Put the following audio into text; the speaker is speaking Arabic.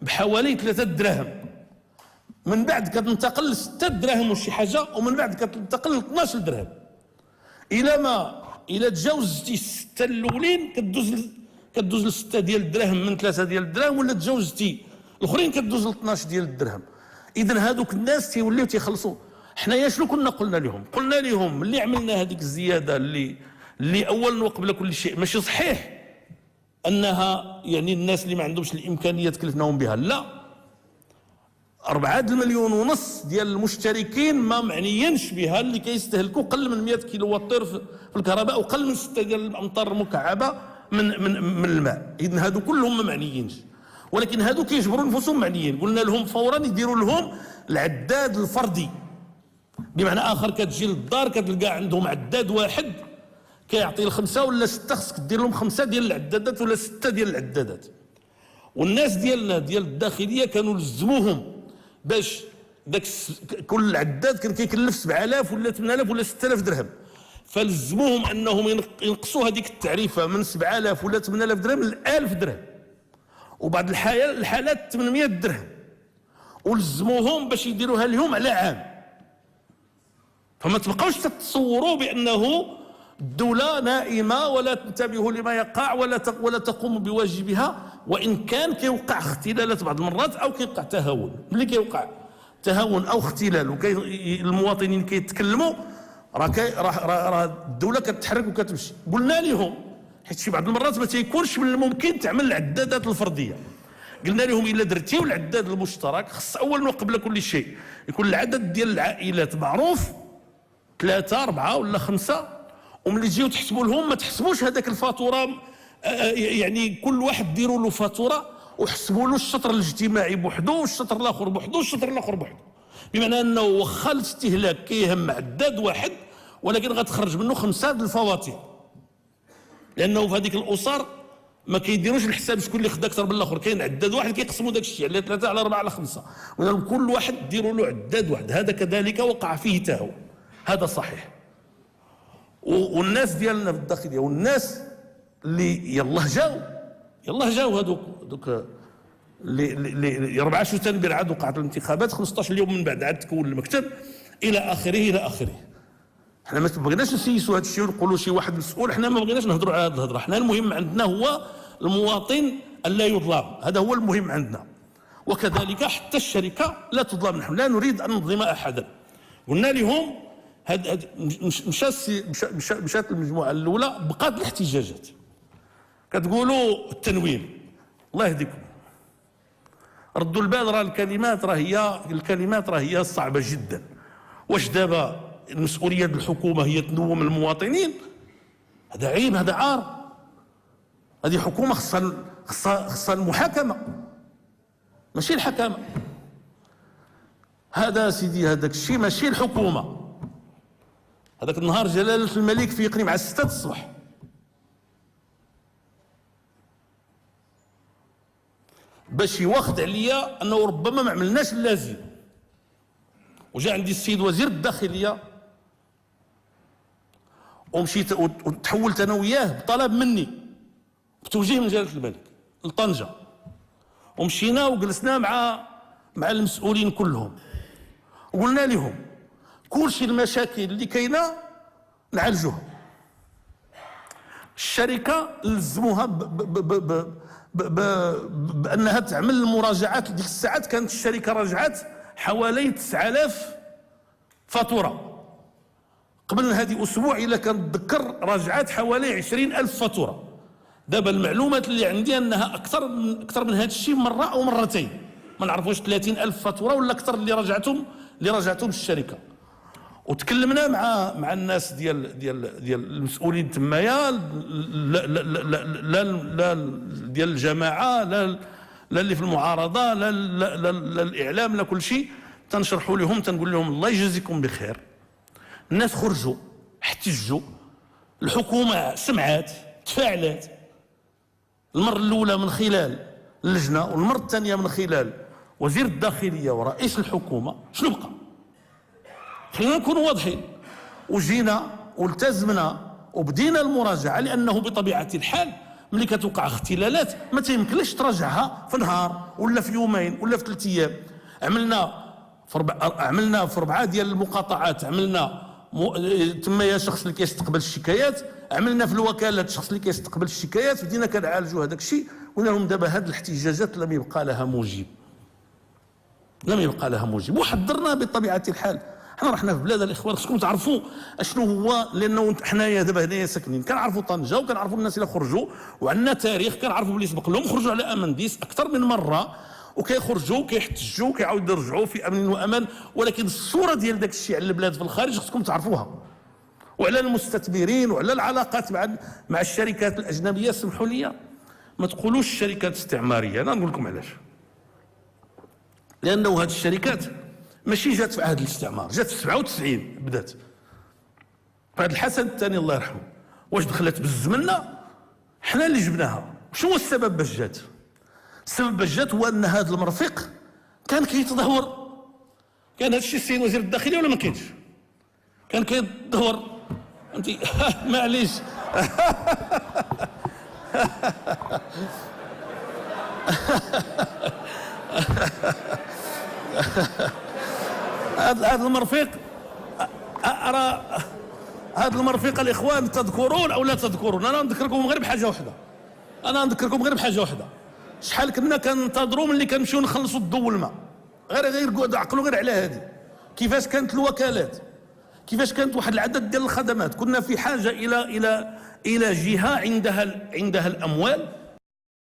بحوالي 3 دراهم، من بعد كتنتقل ل 6 دراهم وشي حاجه، ومن بعد كتنتقل ل 12 درهم، الى تجاوزتي 6 الاولين كدوز ل 6 ديال الدراهم من 3 ديال الدراهم، ولا تجاوزتي الاخرين كدوز ل 12 ديال الدرهم. اذا هذوك الناس تيوليو تيخلصوا. حنايا شنو كنا قلنا لهم؟ قلنا لهم ملي عملنا هذيك الزياده اللي اولا وقبل كل شيء ماشي صحيح انها يعني الناس اللي ما عندهمش الامكانيات كلفناهم بها، لا، 4 مليون ونص ديال المشتركين ما معنيينش بها، اللي كيستهلكوا قل من 100 كيلو واتر في الكهرباء وقل من 6 ديال الامتار المكعبه من الماء. اذا هادو كلهم ما معنيينش، ولكن هادو كيجبروا نفوسهم معنيين. قلنا لهم فورا يديروا لهم العداد الفردي، بمعنى اخر كتجي للدار كتلقى عندهم عداد واحد كيعطي ال5 ولا 6، خصك دير لهم 5 ديال العدادات ولا 6 ديال العدادات. والناس ديالنا ديال الداخليه كانوا لزموهم باش داك كل عداد كان كيكلف 7000 ولا 8000 ولا 6000 درهم، فلزموهم انهم ينقصوا هذيك التعريفه من 7000 ولا 8000 درهم ل 1000 درهم، وبعض الحالات 800 درهم، ولزموهم باش يديروها لهم على عام. فما تبقاوش تتصوروا بانه الدوله نائمه ولا تنتبه لما يقع ولا تقوم بواجبها، وان كان كيوقع اختلالات بعض المرات او كيوقع تهاون. ملي كيوقع تهاون او اختلال المواطنين كيتكلموا راه الدوله كتحرك وكتمشي. قلنا لهم حيت شي بعض المرات ما تيكونش من الممكن تعمل العدادات الفرديه، قلنا لهم الا درتيو العداد المشترك خص اولا وقبل كل شيء يكون العدد ديال العائلات معروف، 3 4 ولا 5، وملي تجيو تحسبوا لهم ما تحسبوش هذاك الفاتوره، يعني كل واحد ديروا له فاتوره وحسبوا له الشطر الاجتماعي بوحده والشطر الاخر بوحده والشطر الاخر بوحده، بمعنى انه واخا الاستهلاك كيهم عداد واحد ولكن غتخرج منه 5 د الفواتير، لانه في هذيك الاسر ما كيديروش الحساب شكون اللي خدا اكثر من الاخر، كاين عداد واحد كيقسموا داك الشيء على 3 على 4 على 5، ولكن كل واحد ديروا له عداد واحد. هذا كذلك وقع فيه تهاون، هذا صحيح. والناس ديالنا في الداخليه والناس اللي يلاه جاو هذوك اللي 4 شتنبر عاد وقعت الانتخابات، 15 يوم من بعد عاد تكون المكتب الى اخره. حنا ما بغيناش نسيسوا هذا الشيء ونقولوا شي واحد مسؤول، حنا ما بغيناش نهضروا على هذه الهضره. حنا المهم عندنا هو المواطن الا يظلم، هذا هو المهم عندنا. وكذلك حتى الشركه لا تظلم، نحن لا نريد ان نظلم احدا. قلنا لهم مشات المجموعه الاولى، بقات الاحتجاجات كتقولوا التنوير. الله يهديكم، ردوا البال، راه الكلمات راه هي صعبه جدا. واش دابا المسؤوليه ديال الحكومه هي تنوم المواطنين؟ هذا عيب، هذا عار. هذه حكومه خصها المحاكمه ماشي الحكامه. هذا سيدي هذاك الشيء ماشي الحكومه. هذاك النهار جلاله الملك فيقني مع 6 الصباح، باش يواخد عليا انه ربما ما عملناش اللازم. وجا عندي السيد وزير الداخليه ومشيت وتحولت انا وياه بطلب مني بتوجيه من جلاله الملك لطنجه، ومشينا وجلسنا مع المسؤولين كلهم، وقلنا لهم كلشي المشاكل اللي كاينه نعالجوها. الشركه لزموها بانها تعمل المراجعات. ديك الساعات كانت الشركه راجعات حوالي 9000 فاتوره. قبل هذه اسبوع الا كنتذكر راجعات حوالي 20000 فاتوره. دابا المعلومات اللي عندي انها اكثر من هذا الشيء مره او مرتين، ما نعرفوش 30000 فاتوره ولا اكثر اللي رجعتهم الشركه. وتكلمنا مع الناس ديال المسؤولين تمايا، لا ديال الجماعه، لا اللي في المعارضه، لا الاعلام، لا كل شيء. تنشرحوا لهم، تنقول لهم الله يجازيكم بخير. الناس خرجوا احتجوا، الحكومه سمعات تفاعلات، المره الاولى من خلال اللجنه والمره الثانيه من خلال وزير الداخليه ورئيس الحكومه. شنو بقى؟ خلينا نكونوا واضحين. وجينا والتزمنا وبدينا المراجعه، لانه بطبيعه الحال ملي كتوقع اختلالات ما تيمكنلكش تراجعها في نهار ولا في يومين ولا في 3 ايام. عملنا في 4 ديال المقاطعات، عملنا تما شخص اللي كيستقبل الشكايات، عملنا في الوكالات شخص اللي كيستقبل الشكايات، بدينا كنعالجوا هذاك الشيء. قلنا لهم دابا هذه الاحتجاجات لم يبقى لها موجب، لم يبقى لها موجب، وحضرنا بطبيعه الحال. حنا رحنا في بلاد الاخوان، خصكم تعرفوا اشنو هو، لانه حنايا دابا هنايا ساكنين كنعرفوا طنجه وكنعرفوا الناس اللي خرجوا وعندنا تاريخ، كنعرفوا بلي سبق لهم خرجوا على امنديس اكثر من مره وكيخرجوا وكيحتجوا وكيعاودوا يرجعوا في امن وامان. ولكن الصوره ديال داك الشيء على البلاد في الخارج خصكم تعرفوها، وعلى المستثمرين وعلى العلاقات مع الشركات الاجنبيه. سمحوا لي ما تقولوش شركات استعماريه، انا نقول لكم علاش. لانه هذه الشركات ماشي جات في عهد الاستعمار، جات في 97 بدات. هذا الحسن الثاني الله يرحمه واش دخلت بالزمنه؟ حنا اللي جبناها. شنو هو السبب باش جات؟ السبب باش جات هو ان هذا المرفق كان كيتدهور. كان هذا الشيء السيد وزير الداخليه ولا ما كاينش؟ كان كيتدهور فهمتي. معليش. هذا المرفق أرى، هذا المرفق الإخوان تذكرون أو لا تذكرون؟ أنا نذكركم غير بحاجة واحدة. شحال كنا كننتظروا ملي كنمشيو نخلصوا الضو والماء. غير عقلوا غير على هذه. كيفاش كانت الوكالات، كيفاش كانت واحد العدد ديال الخدمات. كنا في حاجة إلى جهة عندها الأموال